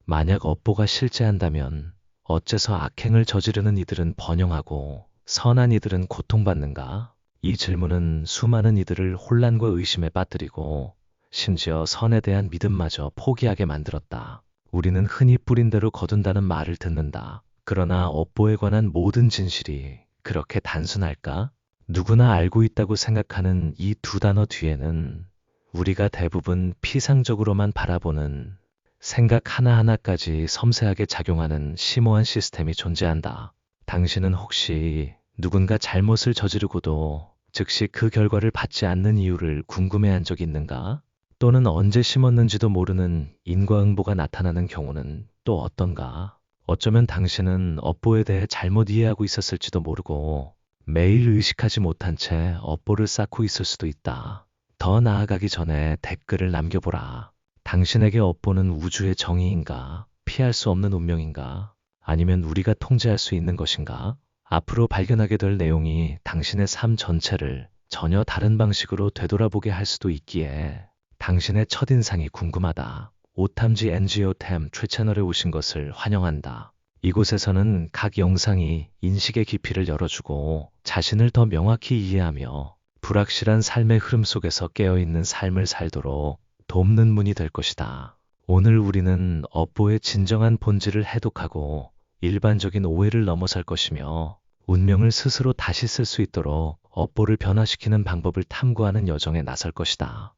만약 업보가 실제한다면 어째서 악행을 저지르는 이들은 번영하고 선한 이들은 고통받는가? 이 질문은 수많은 이들을 혼란과 의심에 빠뜨리고 심지어 선에 대한 믿음마저 포기하게 만들었다. 우리는 흔히 뿌린 대로 거둔다는 말을 듣는다. 그러나 업보에 관한 모든 진실이 그렇게 단순할까? 누구나 알고 있다고 생각하는 이 두 단어 뒤에는 우리가 대부분 피상적으로만 바라보는 생각 하나하나까지 섬세하게 작용하는 심오한 시스템이 존재한다. 당신은 혹시 누군가 잘못을 저지르고도 즉시 그 결과를 받지 않는 이유를 궁금해한 적 있는가? 또는 언제 심었는지도 모르는 인과응보가 나타나는 경우는 또 어떤가? 어쩌면 당신은 업보에 대해 잘못 이해하고 있었을지도 모르고 매일 의식하지 못한 채 업보를 쌓고 있을 수도 있다. 더 나아가기 전에 댓글을 남겨보라. 당신에게 업보는 우주의 정의인가? 피할 수 없는 운명인가? 아니면 우리가 통제할 수 있는 것인가? 앞으로 발견하게 될 내용이 당신의 삶 전체를 전혀 다른 방식으로 되돌아보게 할 수도 있기에 당신의 첫인상이 궁금하다. 오탐지 NGO템 채널에 오신 것을 환영한다. 이곳에서는 각 영상이 인식의 깊이를 열어주고 자신을 더 명확히 이해하며 불확실한 삶의 흐름 속에서 깨어있는 삶을 살도록 돕는 문이 될 것이다. 오늘 우리는 업보의 진정한 본질을 해독하고 일반적인 오해를 넘어설 것이며 운명을 스스로 다시 쓸 수 있도록 업보를 변화시키는 방법을 탐구하는 여정에 나설 것이다.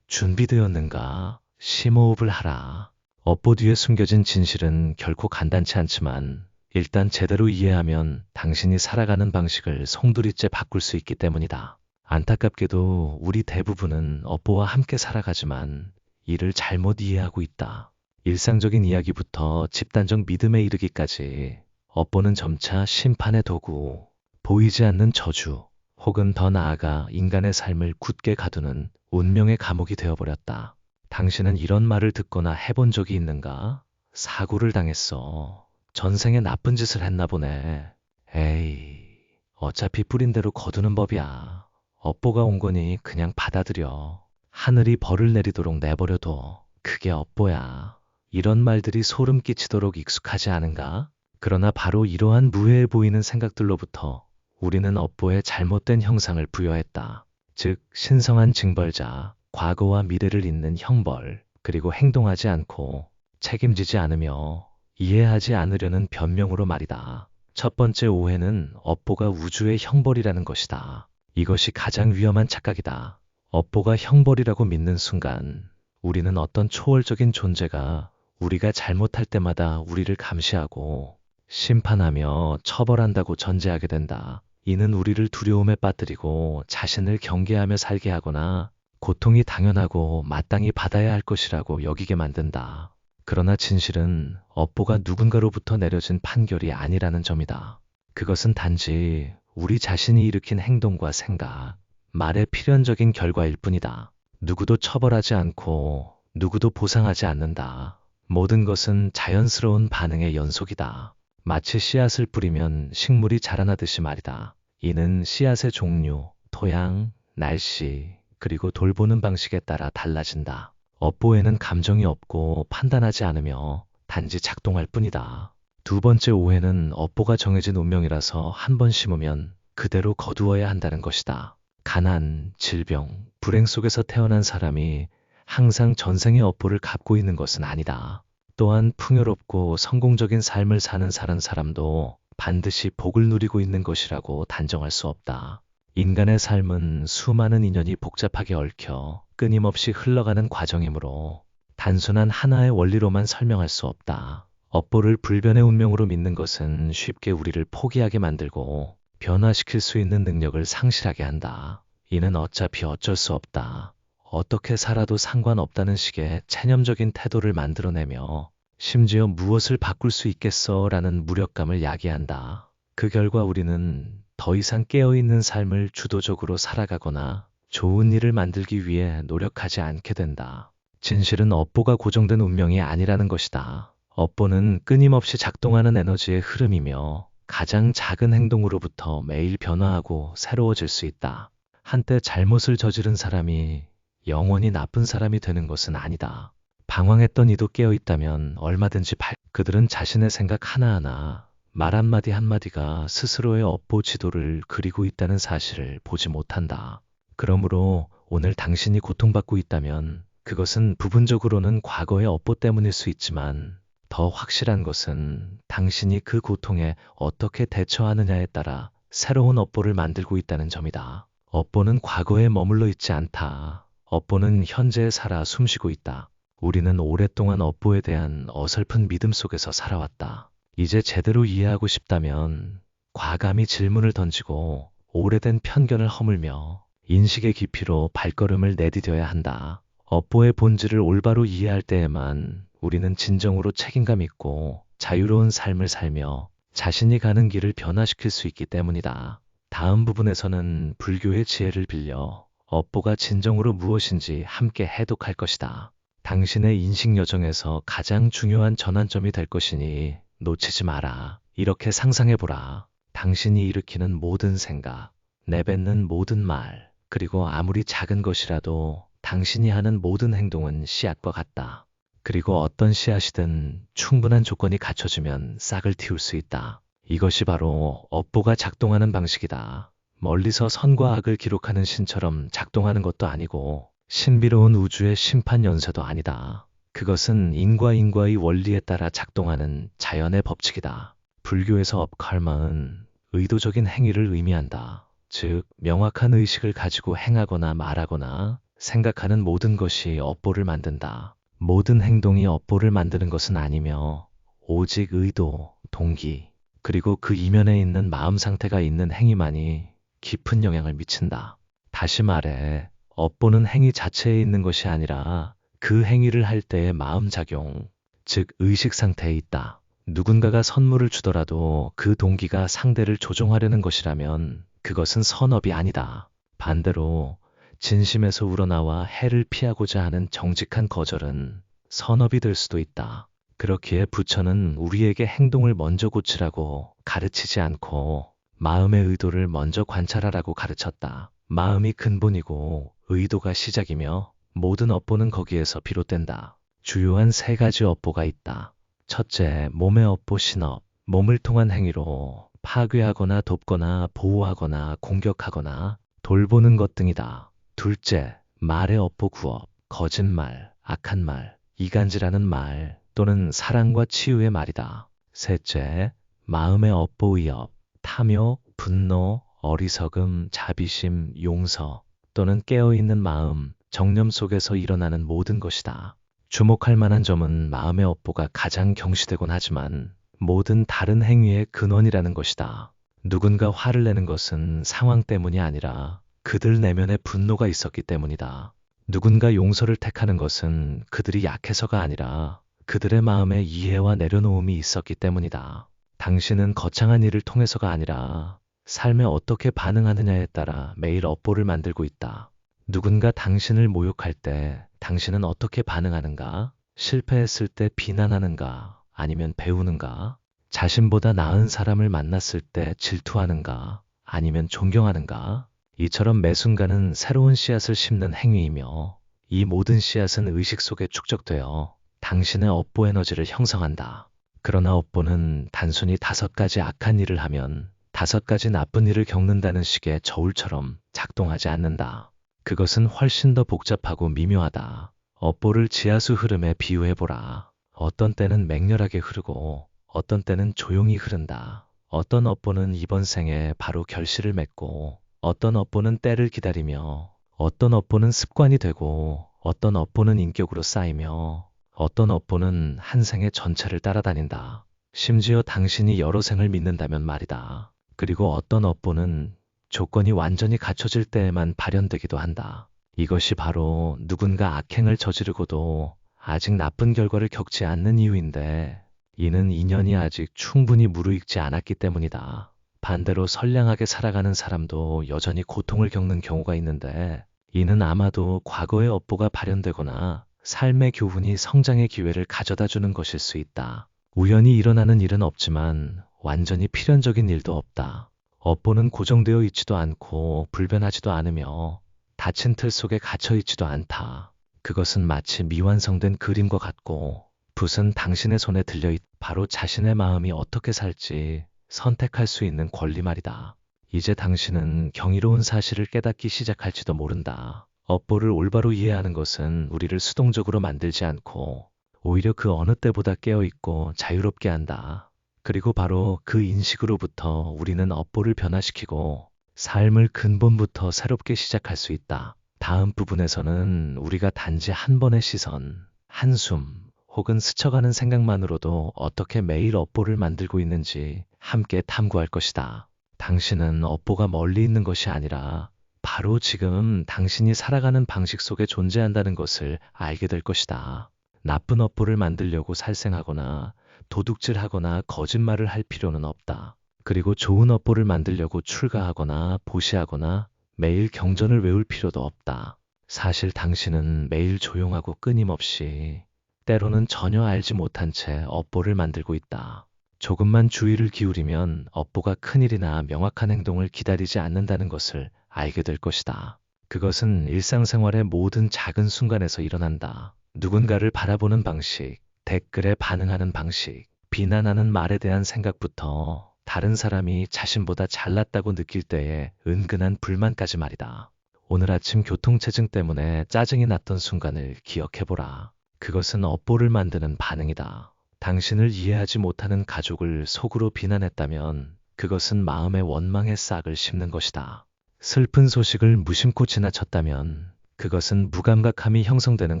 준비되었는가? 심호흡을 하라. 업보 뒤에 숨겨진 진실은 결코 간단치 않지만 일단 제대로 이해하면 당신이 살아가는 방식을 송두리째 바꿀 수 있기 때문이다. 안타깝게도 우리 대부분은 업보와 함께 살아가지만 이를 잘못 이해하고 있다. 일상적인 이야기부터 집단적 믿음에 이르기까지 업보는 점차 심판의 도구, 보이지 않는 저주, 혹은 더 나아가 인간의 삶을 굳게 가두는 운명의 감옥이 되어버렸다. 당신은 이런 말을 듣거나 해본 적이 있는가? 사고를 당했어. 전생에 나쁜 짓을 했나 보네. 에이, 어차피 뿌린 대로 거두는 법이야. 업보가 온 거니 그냥 받아들여. 하늘이 벌을 내리도록 내버려둬. 그게 업보야. 이런 말들이 소름 끼치도록 익숙하지 않은가? 그러나 바로 이러한 무해해 보이는 생각들로부터 우리는 업보에 잘못된 형상을 부여했다. 즉, 신성한 징벌자, 과거와 미래를 잇는 형벌, 그리고 행동하지 않고 책임지지 않으며 이해하지 않으려는 변명으로 말이다. 첫 번째 오해는 업보가 우주의 형벌이라는 것이다. 이것이 가장 위험한 착각이다. 업보가 형벌이라고 믿는 순간 우리는 어떤 초월적인 존재가 우리가 잘못할 때마다 우리를 감시하고 심판하며 처벌한다고 전제하게 된다. 이는 우리를 두려움에 빠뜨리고 자신을 경계하며 살게 하거나 고통이 당연하고 마땅히 받아야 할 것이라고 여기게 만든다. 그러나 진실은 업보가 누군가로부터 내려진 판결이 아니라는 점이다. 그것은 단지 우리 자신이 일으킨 행동과 생각, 말의 필연적인 결과일 뿐이다. 누구도 처벌하지 않고 누구도 보상하지 않는다. 모든 것은 자연스러운 반응의 연속이다. 마치 씨앗을 뿌리면 식물이 자라나듯이 말이다. 이는 씨앗의 종류, 토양, 날씨, 그리고 돌보는 방식에 따라 달라진다. 업보에는 감정이 없고 판단하지 않으며 단지 작동할 뿐이다. 두 번째 오해는 업보가 정해진 운명이라서 한 번 심으면 그대로 거두어야 한다는 것이다. 가난, 질병, 불행 속에서 태어난 사람이 항상 전생의 업보를 갚고 있는 것은 아니다. 또한 풍요롭고 성공적인 삶을 사는 사람도 반드시 복을 누리고 있는 것이라고 단정할 수 없다. 인간의 삶은 수많은 인연이 복잡하게 얽혀 끊임없이 흘러가는 과정이므로 단순한 하나의 원리로만 설명할 수 없다. 업보를 불변의 운명으로 믿는 것은 쉽게 우리를 포기하게 만들고 변화시킬 수 있는 능력을 상실하게 한다. 이는 어차피 어쩔 수 없다. 어떻게 살아도 상관없다는 식의 체념적인 태도를 만들어내며 심지어 무엇을 바꿀 수 있겠어 라는 무력감을 야기한다. 그 결과 우리는 더 이상 깨어있는 삶을 주도적으로 살아가거나 좋은 일을 만들기 위해 노력하지 않게 된다. 진실은 업보가 고정된 운명이 아니라는 것이다. 업보는 끊임없이 작동하는 에너지의 흐름이며 가장 작은 행동으로부터 매일 변화하고 새로워질 수 있다. 한때 잘못을 저지른 사람이 영원히 나쁜 사람이 되는 것은 아니다. 방황했던 이도 깨어있다면 얼마든지 그들은 자신의 생각 하나하나, 말 한마디 한마디가 스스로의 업보 지도를 그리고 있다는 사실을 보지 못한다. 그러므로 오늘 당신이 고통받고 있다면 그것은 부분적으로는 과거의 업보 때문일 수 있지만 더 확실한 것은 당신이 그 고통에 어떻게 대처하느냐에 따라 새로운 업보를 만들고 있다는 점이다. 업보는 과거에 머물러 있지 않다. 업보는 현재에 살아 숨쉬고 있다. 우리는 오랫동안 업보에 대한 어설픈 믿음 속에서 살아왔다. 이제 제대로 이해하고 싶다면 과감히 질문을 던지고 오래된 편견을 허물며 인식의 깊이로 발걸음을 내디뎌야 한다. 업보의 본질을 올바로 이해할 때에만 우리는 진정으로 책임감 있고 자유로운 삶을 살며 자신이 가는 길을 변화시킬 수 있기 때문이다. 다음 부분에서는 불교의 지혜를 빌려 업보가 진정으로 무엇인지 함께 해독할 것이다. 당신의 인식 여정에서 가장 중요한 전환점이 될 것이니 놓치지 마라. 이렇게 상상해보라. 당신이 일으키는 모든 생각, 내뱉는 모든 말, 그리고 아무리 작은 것이라도 당신이 하는 모든 행동은 씨앗과 같다. 그리고 어떤 씨앗이든 충분한 조건이 갖춰지면 싹을 틔울 수 있다. 이것이 바로 업보가 작동하는 방식이다. 멀리서 선과 악을 기록하는 신처럼 작동하는 것도 아니고 신비로운 우주의 심판 연쇄도 아니다. 그것은 인과 인과의 원리에 따라 작동하는 자연의 법칙이다. 불교에서 업칼마는 의도적인 행위를 의미한다. 즉, 명확한 의식을 가지고 행하거나 말하거나 생각하는 모든 것이 업보를 만든다. 모든 행동이 업보를 만드는 것은 아니며 오직 의도, 동기, 그리고 그 이면에 있는 마음 상태가 있는 행위만이 깊은 영향을 미친다. 다시 말해, 업보는 행위 자체에 있는 것이 아니라 그 행위를 할 때의 마음작용, 즉 의식 상태에 있다. 누군가가 선물을 주더라도 그 동기가 상대를 조종하려는 것이라면 그것은 선업이 아니다. 반대로 진심에서 우러나와 해를 피하고자 하는 정직한 거절은 선업이 될 수도 있다. 그렇기에 부처는 우리에게 행동을 먼저 고치라고 가르치지 않고 마음의 의도를 먼저 관찰하라고 가르쳤다. 마음이 근본이고 의도가 시작이며 모든 업보는 거기에서 비롯된다. 주요한 세 가지 업보가 있다. 첫째, 몸의 업보 신업. 몸을 통한 행위로 파괴하거나 돕거나 보호하거나 공격하거나 돌보는 것 등이다. 둘째, 말의 업보 구업. 거짓말, 악한 말, 이간질하는 말 또는 사랑과 치유의 말이다. 셋째, 마음의 업보 의업. 탐욕, 분노, 어리석음, 자비심, 용서 또는 깨어있는 마음, 정념 속에서 일어나는 모든 것이다. 주목할 만한 점은 마음의 업보가 가장 경시되곤 하지만 모든 다른 행위의 근원이라는 것이다. 누군가 화를 내는 것은 상황 때문이 아니라 그들 내면에 분노가 있었기 때문이다. 누군가 용서를 택하는 것은 그들이 약해서가 아니라 그들의 마음에 이해와 내려놓음이 있었기 때문이다. 당신은 거창한 일을 통해서가 아니라 삶에 어떻게 반응하느냐에 따라 매일 업보를 만들고 있다. 누군가 당신을 모욕할 때 당신은 어떻게 반응하는가? 실패했을 때 비난하는가? 아니면 배우는가? 자신보다 나은 사람을 만났을 때 질투하는가? 아니면 존경하는가? 이처럼 매 순간은 새로운 씨앗을 심는 행위이며 이 모든 씨앗은 의식 속에 축적되어 당신의 업보 에너지를 형성한다. 그러나 업보는 단순히 5가지 악한 일을 하면 5가지 나쁜 일을 겪는다는 식의 저울처럼 작동하지 않는다. 그것은 훨씬 더 복잡하고 미묘하다. 업보를 지하수 흐름에 비유해보라. 어떤 때는 맹렬하게 흐르고 어떤 때는 조용히 흐른다. 어떤 업보는 이번 생에 바로 결실을 맺고 어떤 업보는 때를 기다리며 어떤 업보는 습관이 되고 어떤 업보는 인격으로 쌓이며 어떤 업보는 한 생의 전체를 따라다닌다. 심지어 당신이 여러 생을 믿는다면 말이다. 그리고 어떤 업보는 조건이 완전히 갖춰질 때에만 발현되기도 한다. 이것이 바로 누군가 악행을 저지르고도 아직 나쁜 결과를 겪지 않는 이유인데 이는 인연이 아직 충분히 무르익지 않았기 때문이다. 반대로 선량하게 살아가는 사람도 여전히 고통을 겪는 경우가 있는데 이는 아마도 과거의 업보가 발현되거나 삶의 교훈이 성장의 기회를 가져다 주는 것일 수 있다. 우연히 일어나는 일은 없지만 완전히 필연적인 일도 없다. 업보는 고정되어 있지도 않고 불변하지도 않으며 닫힌 틀 속에 갇혀 있지도 않다. 그것은 마치 미완성된 그림과 같고 붓은 당신의 손에 들려있 바로 자신의 마음이 어떻게 살지 선택할 수 있는 권리 말이다. 이제 당신은 경이로운 사실을 깨닫기 시작할지도 모른다. 업보를 올바로 이해하는 것은 우리를 수동적으로 만들지 않고 오히려 그 어느 때보다 깨어있고 자유롭게 한다. 그리고 바로 그 인식으로부터 우리는 업보를 변화시키고 삶을 근본부터 새롭게 시작할 수 있다. 다음 부분에서는 우리가 단지 한 번의 시선, 한숨, 혹은 스쳐가는 생각만으로도 어떻게 매일 업보를 만들고 있는지 함께 탐구할 것이다. 당신은 업보가 멀리 있는 것이 아니라 바로 지금 당신이 살아가는 방식 속에 존재한다는 것을 알게 될 것이다. 나쁜 업보를 만들려고 살생하거나 도둑질하거나 거짓말을 할 필요는 없다. 그리고 좋은 업보를 만들려고 출가하거나 보시하거나 매일 경전을 외울 필요도 없다. 사실 당신은 매일 조용하고 끊임없이 때로는 전혀 알지 못한 채 업보를 만들고 있다. 조금만 주의를 기울이면 업보가 큰일이나 명확한 행동을 기다리지 않는다는 것을 알게 될 것이다. 그것은 일상생활의 모든 작은 순간에서 일어난다. 누군가를 바라보는 방식, 댓글에 반응하는 방식, 비난하는 말에 대한 생각부터 다른 사람이 자신보다 잘났다고 느낄 때의 은근한 불만까지 말이다. 오늘 아침 교통체증 때문에 짜증이 났던 순간을 기억해보라. 그것은 업보를 만드는 반응이다. 당신을 이해하지 못하는 가족을 속으로 비난했다면 그것은 마음의 원망의 싹을 심는 것이다. 슬픈 소식을 무심코 지나쳤다면 그것은 무감각함이 형성되는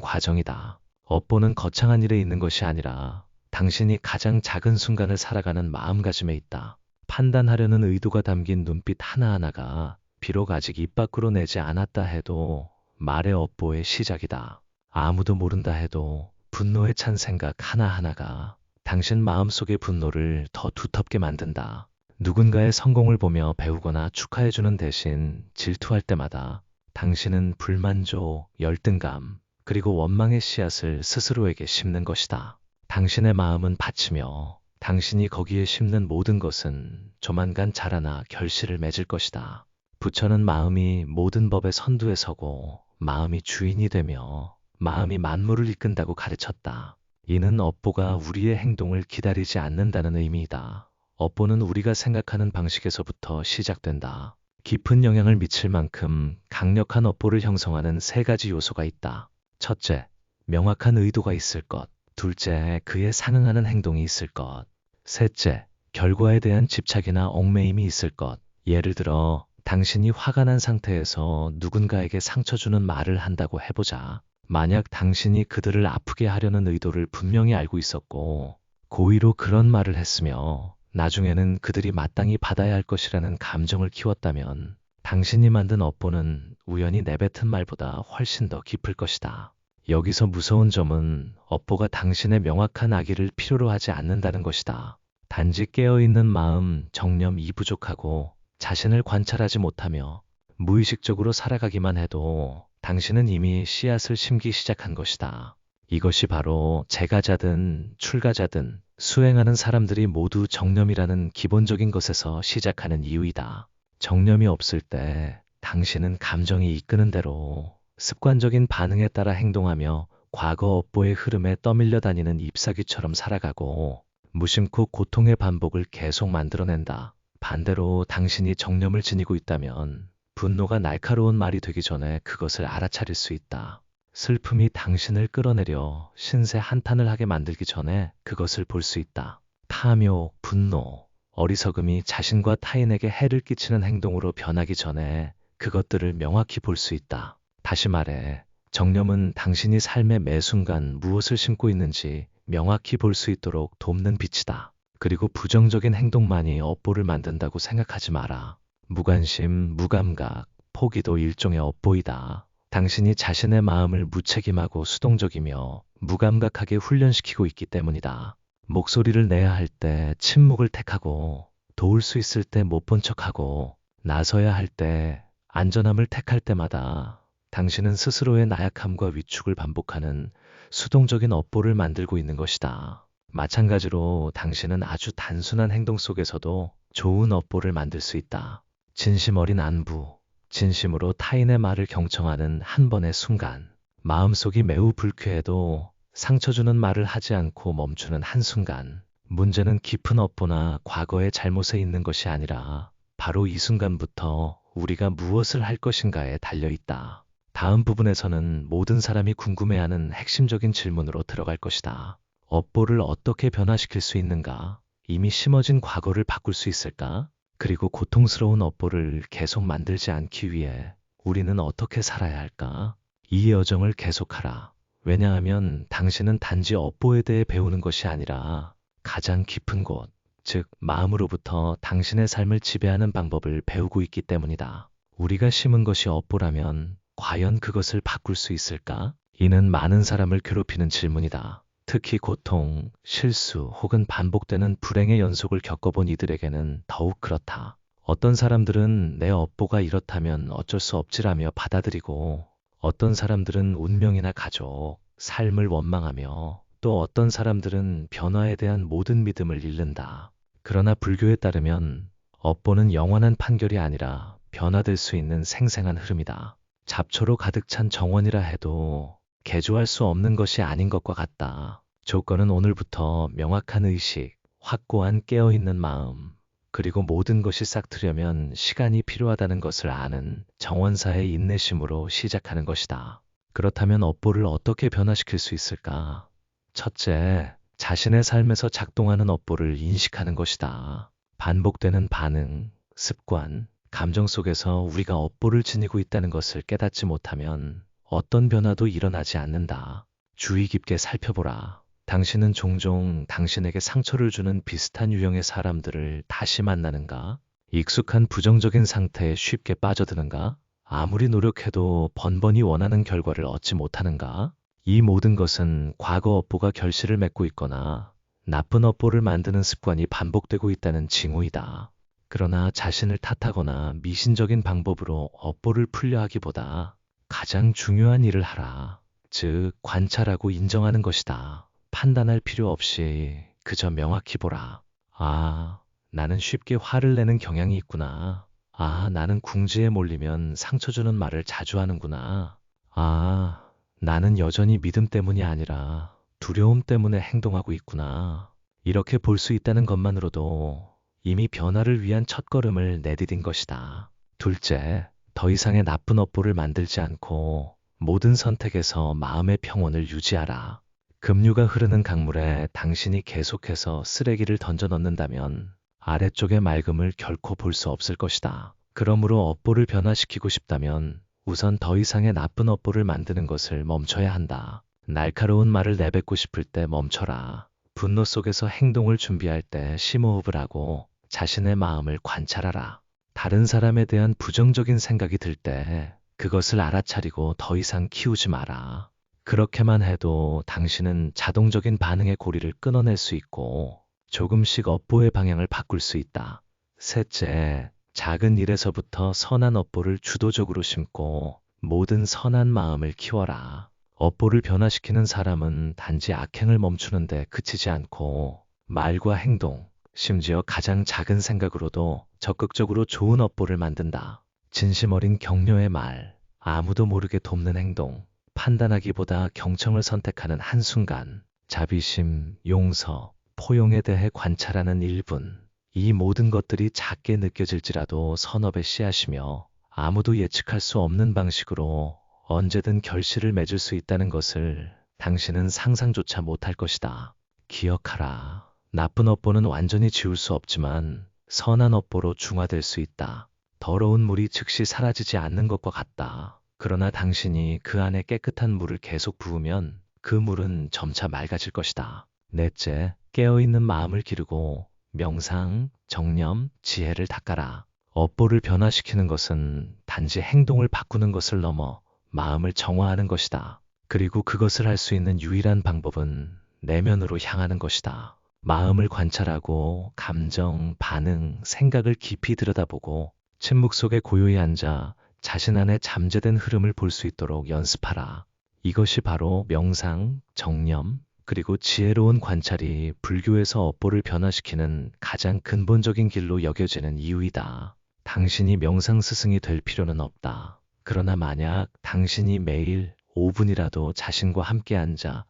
과정이다. 업보는 거창한 일에 있는 것이 아니라 당신이 가장 작은 순간을 살아가는 마음가짐에 있다. 판단하려는 의도가 담긴 눈빛 하나하나가 비록 아직 입 밖으로 내지 않았다 해도 말의 업보의 시작이다. 아무도 모른다 해도 분노에 찬 생각 하나하나가 당신 마음속의 분노를 더 두텁게 만든다. 누군가의 성공을 보며 배우거나 축하해주는 대신 질투할 때마다 당신은 불만족, 열등감, 그리고 원망의 씨앗을 스스로에게 심는 것이다. 당신의 마음은 밭이며 당신이 거기에 심는 모든 것은 조만간 자라나 결실을 맺을 것이다. 부처는 마음이 모든 법의 선두에 서고 마음이 주인이 되며 마음이 만물을 이끈다고 가르쳤다. 이는 업보가 우리의 행동을 기다리지 않는다는 의미이다. 업보는 우리가 생각하는 방식에서부터 시작된다. 깊은 영향을 미칠 만큼 강력한 업보를 형성하는 세 가지 요소가 있다. 첫째, 명확한 의도가 있을 것. 둘째, 그에 상응하는 행동이 있을 것. 셋째, 결과에 대한 집착이나 얽매임이 있을 것. 예를 들어, 당신이 화가 난 상태에서 누군가에게 상처 주는 말을 한다고 해보자. 만약 당신이 그들을 아프게 하려는 의도를 분명히 알고 있었고 고의로 그런 말을 했으며 나중에는 그들이 마땅히 받아야 할 것이라는 감정을 키웠다면 당신이 만든 업보는 우연히 내뱉은 말보다 훨씬 더 깊을 것이다. 여기서 무서운 점은 업보가 당신의 명확한 악의를 필요로 하지 않는다는 것이다. 단지 깨어있는 마음, 정념이 부족하고 자신을 관찰하지 못하며 무의식적으로 살아가기만 해도 당신은 이미 씨앗을 심기 시작한 것이다. 이것이 바로 제가자든 출가자든 수행하는 사람들이 모두 정념이라는 기본적인 것에서 시작하는 이유이다. 정념이 없을 때 당신은 감정이 이끄는 대로 습관적인 반응에 따라 행동하며 과거 업보의 흐름에 떠밀려 다니는 잎사귀처럼 살아가고 무심코 고통의 반복을 계속 만들어낸다. 반대로 당신이 정념을 지니고 있다면 분노가 날카로운 말이 되기 전에 그것을 알아차릴 수 있다. 슬픔이 당신을 끌어내려 신세 한탄을 하게 만들기 전에 그것을 볼 수 있다. 탐욕, 분노, 어리석음이 자신과 타인에게 해를 끼치는 행동으로 변하기 전에 그것들을 명확히 볼 수 있다. 다시 말해, 정념은 당신이 삶의 매 순간 무엇을 심고 있는지 명확히 볼 수 있도록 돕는 빛이다. 그리고 부정적인 행동만이 업보를 만든다고 생각하지 마라. 무관심, 무감각, 포기도 일종의 업보이다. 당신이 자신의 마음을 무책임하고 수동적이며 무감각하게 훈련시키고 있기 때문이다. 목소리를 내야 할 때 침묵을 택하고 도울 수 있을 때 못 본 척하고 나서야 할 때 안전함을 택할 때마다 당신은 스스로의 나약함과 위축을 반복하는 수동적인 업보를 만들고 있는 것이다. 마찬가지로 당신은 아주 단순한 행동 속에서도 좋은 업보를 만들 수 있다. 진심 어린 안부, 진심으로 타인의 말을 경청하는 한 번의 순간, 마음속이 매우 불쾌해도 상처 주는 말을 하지 않고 멈추는 한순간, 문제는 깊은 업보나 과거의 잘못에 있는 것이 아니라 바로 이 순간부터 우리가 무엇을 할 것인가에 달려 있다. 다음 부분에서는 모든 사람이 궁금해하는 핵심적인 질문으로 들어갈 것이다. 업보를 어떻게 변화시킬 수 있는가? 이미 심어진 과거를 바꿀 수 있을까? 그리고 고통스러운 업보를 계속 만들지 않기 위해 우리는 어떻게 살아야 할까? 이 여정을 계속하라. 왜냐하면 당신은 단지 업보에 대해 배우는 것이 아니라 가장 깊은 곳, 즉 마음으로부터 당신의 삶을 지배하는 방법을 배우고 있기 때문이다. 우리가 심은 것이 업보라면 과연 그것을 바꿀 수 있을까? 이는 많은 사람을 괴롭히는 질문이다. 특히 고통, 실수 혹은 반복되는 불행의 연속을 겪어본 이들에게는 더욱 그렇다. 어떤 사람들은 내 업보가 이렇다면 어쩔 수 없지라며 받아들이고, 어떤 사람들은 운명이나 가족, 삶을 원망하며, 또 어떤 사람들은 변화에 대한 모든 믿음을 잃는다. 그러나 불교에 따르면 업보는 영원한 판결이 아니라 변화될 수 있는 생생한 흐름이다. 잡초로 가득 찬 정원이라 해도 개조할 수 없는 것이 아닌 것과 같다. 조건은 오늘부터 명확한 의식, 확고한 깨어있는 마음, 그리고 모든 것이 싹트려면 시간이 필요하다는 것을 아는 정원사의 인내심으로 시작하는 것이다. 그렇다면 업보를 어떻게 변화시킬 수 있을까? 첫째, 자신의 삶에서 작동하는 업보를 인식하는 것이다. 반복되는 반응, 습관, 감정 속에서 우리가 업보를 지니고 있다는 것을 깨닫지 못하면 어떤 변화도 일어나지 않는다. 주의 깊게 살펴보라. 당신은 종종 당신에게 상처를 주는 비슷한 유형의 사람들을 다시 만나는가? 익숙한 부정적인 상태에 쉽게 빠져드는가? 아무리 노력해도 번번이 원하는 결과를 얻지 못하는가? 이 모든 것은 과거 업보가 결실을 맺고 있거나 나쁜 업보를 만드는 습관이 반복되고 있다는 징후이다. 그러나 자신을 탓하거나 미신적인 방법으로 업보를 풀려 하기보다 가장 중요한 일을 하라. 즉, 관찰하고 인정하는 것이다. 판단할 필요 없이 그저 명확히 보라. 아, 나는 쉽게 화를 내는 경향이 있구나. 아, 나는 궁지에 몰리면 상처 주는 말을 자주 하는구나. 아, 나는 여전히 믿음 때문이 아니라 두려움 때문에 행동하고 있구나. 이렇게 볼 수 있다는 것만으로도 이미 변화를 위한 첫걸음을 내디딘 것이다. 둘째, 더 이상의 나쁜 업보를 만들지 않고 모든 선택에서 마음의 평온을 유지하라. 급류가 흐르는 강물에 당신이 계속해서 쓰레기를 던져 넣는다면 아래쪽의 맑음을 결코 볼 수 없을 것이다. 그러므로 업보를 변화시키고 싶다면 우선 더 이상의 나쁜 업보를 만드는 것을 멈춰야 한다. 날카로운 말을 내뱉고 싶을 때 멈춰라. 분노 속에서 행동을 준비할 때 심호흡을 하고 자신의 마음을 관찰하라. 다른 사람에 대한 부정적인 생각이 들 때 그것을 알아차리고 더 이상 키우지 마라. 그렇게만 해도 당신은 자동적인 반응의 고리를 끊어낼 수 있고 조금씩 업보의 방향을 바꿀 수 있다. 셋째, 작은 일에서부터 선한 업보를 주도적으로 심고 모든 선한 마음을 키워라. 업보를 변화시키는 사람은 단지 악행을 멈추는데 그치지 않고 말과 행동, 심지어 가장 작은 생각으로도 적극적으로 좋은 업보를 만든다. 진심 어린 격려의 말, 아무도 모르게 돕는 행동, 판단하기보다 경청을 선택하는 한순간, 자비심, 용서, 포용에 대해 관찰하는 1분, 이 모든 것들이 작게 느껴질지라도 선업의 씨앗이며 아무도 예측할 수 없는 방식으로 언제든 결실을 맺을 수 있다는 것을 당신은 상상조차 못할 것이다. 기억하라. 나쁜 업보는 완전히 지울 수 없지만 선한 업보로 중화될 수 있다. 더러운 물이 즉시 사라지지 않는 것과 같다. 그러나 당신이 그 안에 깨끗한 물을 계속 부으면 그 물은 점차 맑아질 것이다. 넷째, 깨어있는 마음을 기르고 명상, 정념, 지혜를 닦아라. 업보를 변화시키는 것은 단지 행동을 바꾸는 것을 넘어 마음을 정화하는 것이다. 그리고 그것을 할 수 있는 유일한 방법은 내면으로 향하는 것이다. 마음을 관찰하고 감정, 반응, 생각을 깊이 들여다보고 침묵 속에 고요히 앉아 자신 안에 잠재된 흐름을 볼 수 있도록 연습하라. 이것이 바로 명상, 정념, 그리고 지혜로운 관찰이 불교에서 업보를 변화시키는 가장 근본적인 길로 여겨지는 이유이다. 당신이 명상 스승이 될 필요는 없다. 그러나 만약 당신이 매일 5분이라도 자신과 함께 앉아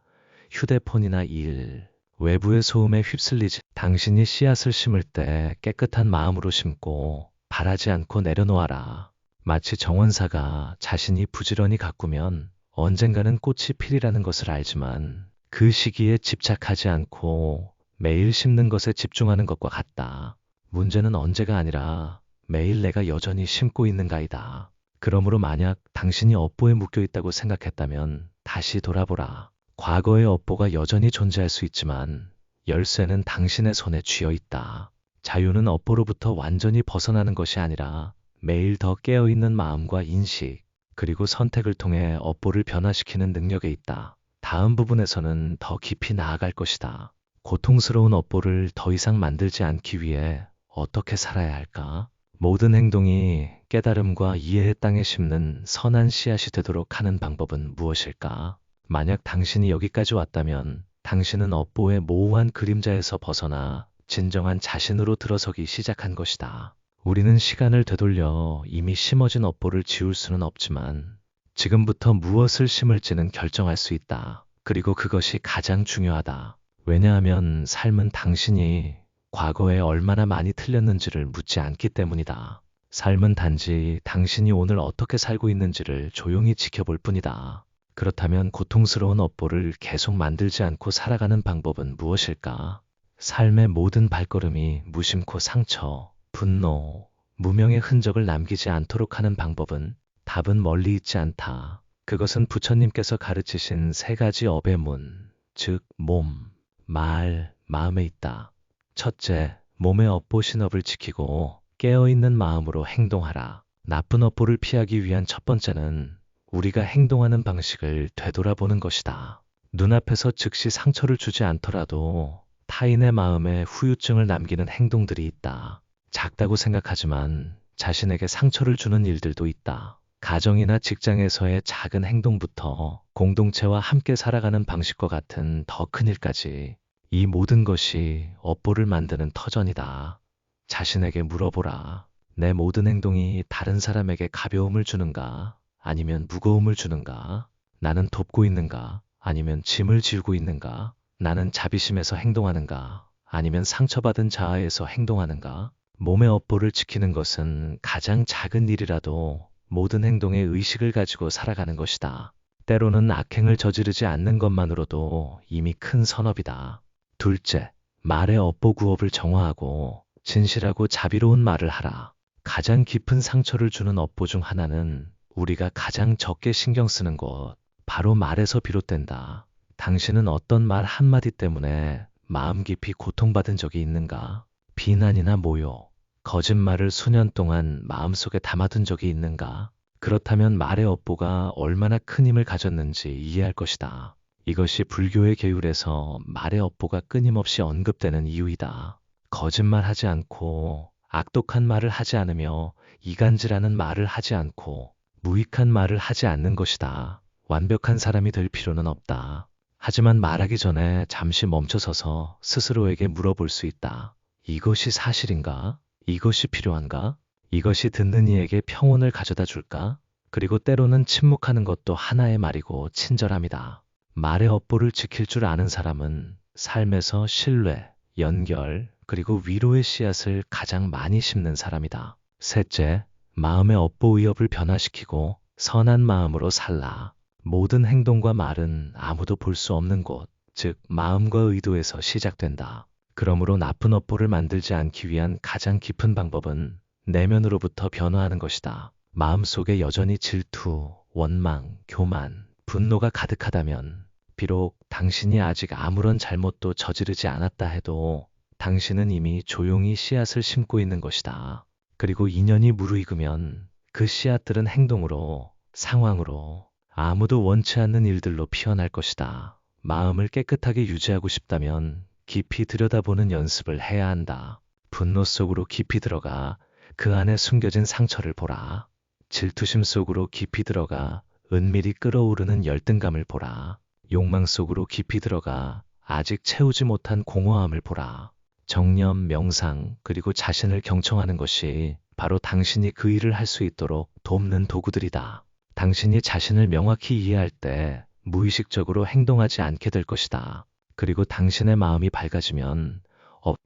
휴대폰이나 일, 외부의 소음에 휩쓸리지. 당신이 씨앗을 심을 때 깨끗한 마음으로 심고 바라지 않고 내려놓아라. 마치 정원사가 자신이 부지런히 가꾸면 언젠가는 꽃이 피리라는 것을 알지만 그 시기에 집착하지 않고 매일 심는 것에 집중하는 것과 같다. 문제는 언제가 아니라 매일 내가 여전히 심고 있는가이다. 그러므로 만약 당신이 업보에 묶여 있다고 생각했다면 다시 돌아보라. 과거의 업보가 여전히 존재할 수 있지만 열쇠는 당신의 손에 쥐어 있다. 자유는 업보로부터 완전히 벗어나는 것이 아니라 매일 더 깨어있는 마음과 인식, 그리고 선택을 통해 업보를 변화시키는 능력에 있다. 다음 부분에서는 더 깊이 나아갈 것이다. 고통스러운 업보를 더 이상 만들지 않기 위해 어떻게 살아야 할까? 모든 행동이 깨달음과 이해의 땅에 심는 선한 씨앗이 되도록 하는 방법은 무엇일까? 만약 당신이 여기까지 왔다면 당신은 업보의 모호한 그림자에서 벗어나 진정한 자신으로 들어서기 시작한 것이다. 우리는 시간을 되돌려 이미 심어진 업보를 지울 수는 없지만 지금부터 무엇을 심을지는 결정할 수 있다. 그리고 그것이 가장 중요하다. 왜냐하면 삶은 당신이 과거에 얼마나 많이 틀렸는지를 묻지 않기 때문이다. 삶은 단지 당신이 오늘 어떻게 살고 있는지를 조용히 지켜볼 뿐이다. 그렇다면 고통스러운 업보를 계속 만들지 않고 살아가는 방법은 무엇일까? 삶의 모든 발걸음이 무심코 상처, 분노, 무명의 흔적을 남기지 않도록 하는 방법은 답은 멀리 있지 않다. 그것은 부처님께서 가르치신 세 가지 업의 문, 즉 몸, 말, 마음에 있다. 첫째, 몸의 업보 신업을 지키고 깨어있는 마음으로 행동하라. 나쁜 업보를 피하기 위한 첫 번째는 우리가 행동하는 방식을 되돌아보는 것이다. 눈앞에서 즉시 상처를 주지 않더라도 타인의 마음에 후유증을 남기는 행동들이 있다. 작다고 생각하지만 자신에게 상처를 주는 일들도 있다. 가정이나 직장에서의 작은 행동부터 공동체와 함께 살아가는 방식과 같은 더 큰 일까지 이 모든 것이 업보를 만드는 터전이다. 자신에게 물어보라. 내 모든 행동이 다른 사람에게 가벼움을 주는가? 아니면 무거움을 주는가? 나는 돕고 있는가? 아니면 짐을 지우고 있는가? 나는 자비심에서 행동하는가? 아니면 상처받은 자아에서 행동하는가? 몸의 업보를 지키는 것은 가장 작은 일이라도 모든 행동의 의식을 가지고 살아가는 것이다. 때로는 악행을 저지르지 않는 것만으로도 이미 큰 선업이다. 둘째, 말의 업보 구업을 정화하고 진실하고 자비로운 말을 하라. 가장 깊은 상처를 주는 업보 중 하나는 우리가 가장 적게 신경 쓰는 것, 바로 말에서 비롯된다. 당신은 어떤 말 한마디 때문에 마음 깊이 고통받은 적이 있는가? 비난이나 모욕, 거짓말을 수년 동안 마음속에 담아둔 적이 있는가? 그렇다면 말의 업보가 얼마나 큰 힘을 가졌는지 이해할 것이다. 이것이 불교의 계율에서 말의 업보가 끊임없이 언급되는 이유이다. 거짓말하지 않고 악독한 말을 하지 않으며 이간질하는 말을 하지 않고 무익한 말을 하지 않는 것이다. 완벽한 사람이 될 필요는 없다. 하지만 말하기 전에 잠시 멈춰서서 스스로에게 물어볼 수 있다. 이것이 사실인가? 이것이 필요한가? 이것이 듣는 이에게 평온을 가져다 줄까? 그리고 때로는 침묵하는 것도 하나의 말이고 친절함이다. 말의 업보를 지킬 줄 아는 사람은 삶에서 신뢰, 연결, 그리고 위로의 씨앗을 가장 많이 심는 사람이다. 셋째, 마음의 업보 위협을 변화시키고 선한 마음으로 살라. 모든 행동과 말은 아무도 볼 수 없는 곳, 즉 마음과 의도에서 시작된다. 그러므로 나쁜 업보를 만들지 않기 위한 가장 깊은 방법은 내면으로부터 변화하는 것이다. 마음속에 여전히 질투, 원망, 교만, 분노가 가득하다면 비록 당신이 아직 아무런 잘못도 저지르지 않았다 해도 당신은 이미 조용히 씨앗을 심고 있는 것이다. 그리고 인연이 무르익으면 그 씨앗들은 행동으로, 상황으로, 아무도 원치 않는 일들로 피어날 것이다. 마음을 깨끗하게 유지하고 싶다면 깊이 들여다보는 연습을 해야 한다. 분노 속으로 깊이 들어가 그 안에 숨겨진 상처를 보라. 질투심 속으로 깊이 들어가 은밀히 끓어오르는 열등감을 보라. 욕망 속으로 깊이 들어가 아직 채우지 못한 공허함을 보라. 정념, 명상, 그리고 자신을 경청하는 것이 바로 당신이 그 일을 할 수 있도록 돕는 도구들이다. 당신이 자신을 명확히 이해할 때 무의식적으로 행동하지 않게 될 것이다. 그리고 당신의 마음이 밝아지면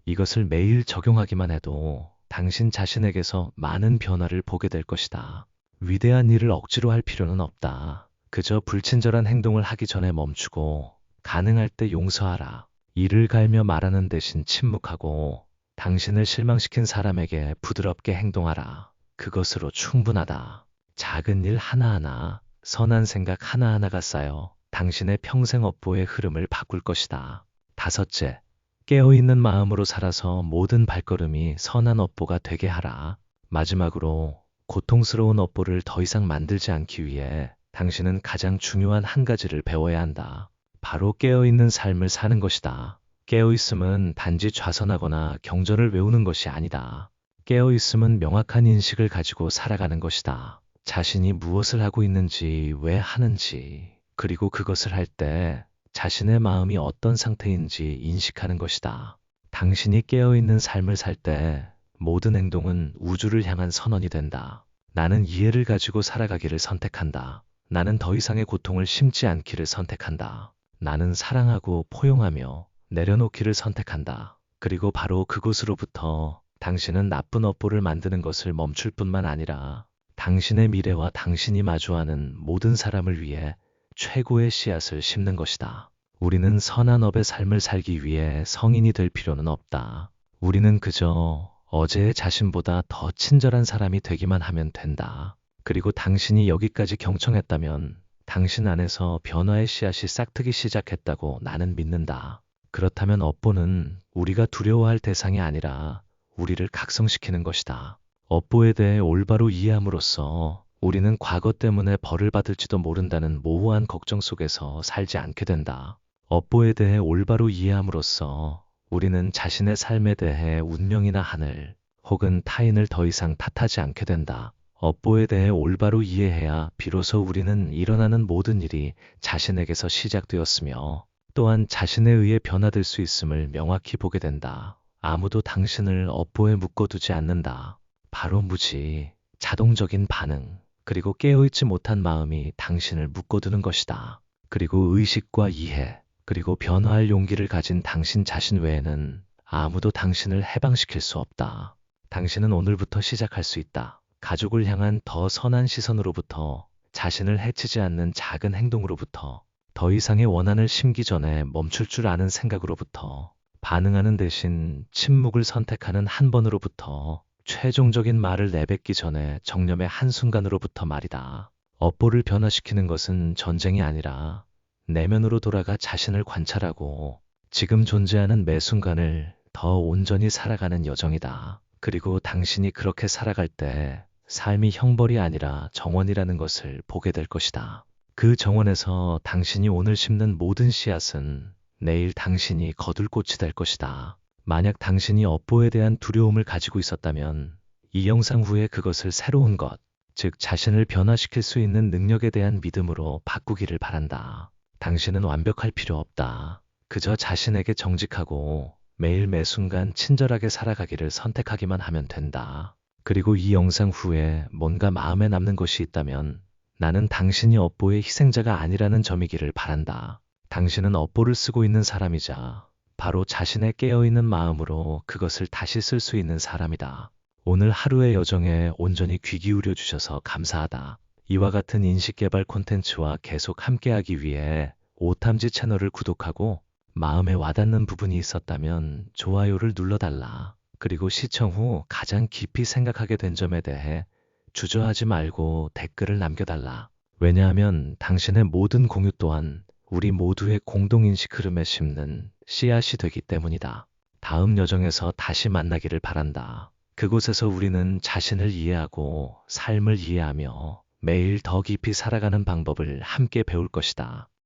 이것을 매일 적용하기만 해도 당신 자신에게서 많은 변화를 보게 될 것이다. 위대한 일을 억지로 할 필요는 없다. 그저 불친절한 행동을 하기 전에 멈추고 가능할 때 용서하라. 이를 갈며 말하는 대신 침묵하고 당신을 실망시킨 사람에게 부드럽게 행동하라. 그것으로 충분하다. 작은 일 하나하나, 선한 생각 하나하나가 쌓여 당신의 평생 업보의 흐름을 바꿀 것이다. 다섯째, 깨어있는 마음으로 살아서 모든 발걸음이 선한 업보가 되게 하라. 마지막으로 고통스러운 업보를 더 이상 만들지 않기 위해 당신은 가장 중요한 한 가지를 배워야 한다. 바로 깨어있는 삶을 사는 것이다. 깨어있음은 단지 좌선하거나 경전을 외우는 것이 아니다. 깨어있음은 명확한 인식을 가지고 살아가는 것이다. 자신이 무엇을 하고 있는지, 왜 하는지, 그리고 그것을 할 때 자신의 마음이 어떤 상태인지 인식하는 것이다. 당신이 깨어있는 삶을 살 때 모든 행동은 우주를 향한 선언이 된다. 나는 이해를 가지고 살아가기를 선택한다. 나는 더 이상의 고통을 심지 않기를 선택한다. 나는 사랑하고 포용하며 내려놓기를 선택한다. 그리고 바로 그곳으로부터 당신은 나쁜 업보를 만드는 것을 멈출 뿐만 아니라 당신의 미래와 당신이 마주하는 모든 사람을 위해 최고의 씨앗을 심는 것이다. 우리는 선한 업의 삶을 살기 위해 성인이 될 필요는 없다. 우리는 그저 어제의 자신보다 더 친절한 사람이 되기만 하면 된다. 그리고 당신이 여기까지 경청했다면 당신 안에서 변화의 씨앗이 싹트기 시작했다고 나는 믿는다. 그렇다면 업보는 우리가 두려워할 대상이 아니라 우리를 각성시키는 것이다. 업보에 대해 올바로 이해함으로써 우리는 과거 때문에 벌을 받을지도 모른다는 모호한 걱정 속에서 살지 않게 된다. 업보에 대해 올바로 이해함으로써 우리는 자신의 삶에 대해 운명이나 하늘 혹은 타인을 더 이상 탓하지 않게 된다. 업보에 대해 올바로 이해해야 비로소 우리는 일어나는 모든 일이 자신에게서 시작되었으며 또한 자신에 의해 변화될 수 있음을 명확히 보게 된다. 아무도 당신을 업보에 묶어두지 않는다. 바로 무지, 자동적인 반응, 그리고 깨어있지 못한 마음이 당신을 묶어두는 것이다. 그리고 의식과 이해, 그리고 변화할 용기를 가진 당신 자신 외에는 아무도 당신을 해방시킬 수 없다. 당신은 오늘부터 시작할 수 있다. 가족을 향한 더 선한 시선으로부터, 자신을 해치지 않는 작은 행동으로부터, 더 이상의 원한을 심기 전에 멈출 줄 아는 생각으로부터, 반응하는 대신 침묵을 선택하는 한 번으로부터, 최종적인 말을 내뱉기 전에 정념의 한순간으로부터 말이다. 업보를 변화시키는 것은 전쟁이 아니라 내면으로 돌아가 자신을 관찰하고 지금 존재하는 매 순간을 더 온전히 살아가는 여정이다. 그리고 당신이 그렇게 살아갈 때 삶이 형벌이 아니라 정원이라는 것을 보게 될 것이다. 그 정원에서 당신이 오늘 심는 모든 씨앗은 내일 당신이 거둘 꽃이 될 것이다. 만약 당신이 업보에 대한 두려움을 가지고 있었다면 이 영상 후에 그것을 새로운 것, 즉 자신을 변화시킬 수 있는 능력에 대한 믿음으로 바꾸기를 바란다. 당신은 완벽할 필요 없다. 그저 자신에게 정직하고 매일 매 순간 친절하게 살아가기를 선택하기만 하면 된다. 그리고 이 영상 후에 뭔가 마음에 남는 것이 있다면 나는 당신이 업보의 희생자가 아니라는 점이기를 바란다. 당신은 업보를 쓰고 있는 사람이자 바로 자신의 깨어있는 마음으로 그것을 다시 쓸 수 있는 사람이다. 오늘 하루의 여정에 온전히 귀 기울여 주셔서 감사하다. 이와 같은 인식개발 콘텐츠와 계속 함께하기 위해 오탐지 채널을 구독하고 마음에 와닿는 부분이 있었다면 좋아요를 눌러달라. 그리고 시청 후 가장 깊이 생각하게 된 점에 대해 주저하지 말고 댓글을 남겨달라. 왜냐하면 당신의 모든 공유 또한 우리 모두의 공동인식 흐름에 심는 씨앗이 되기 때문이다. 다음 여정에서 다시 만나기를 바란다. 그곳에서 우리는 자신을 이해하고 삶을 이해하며 매일 더 깊이 살아가는 방법을 함께 배울 것이다.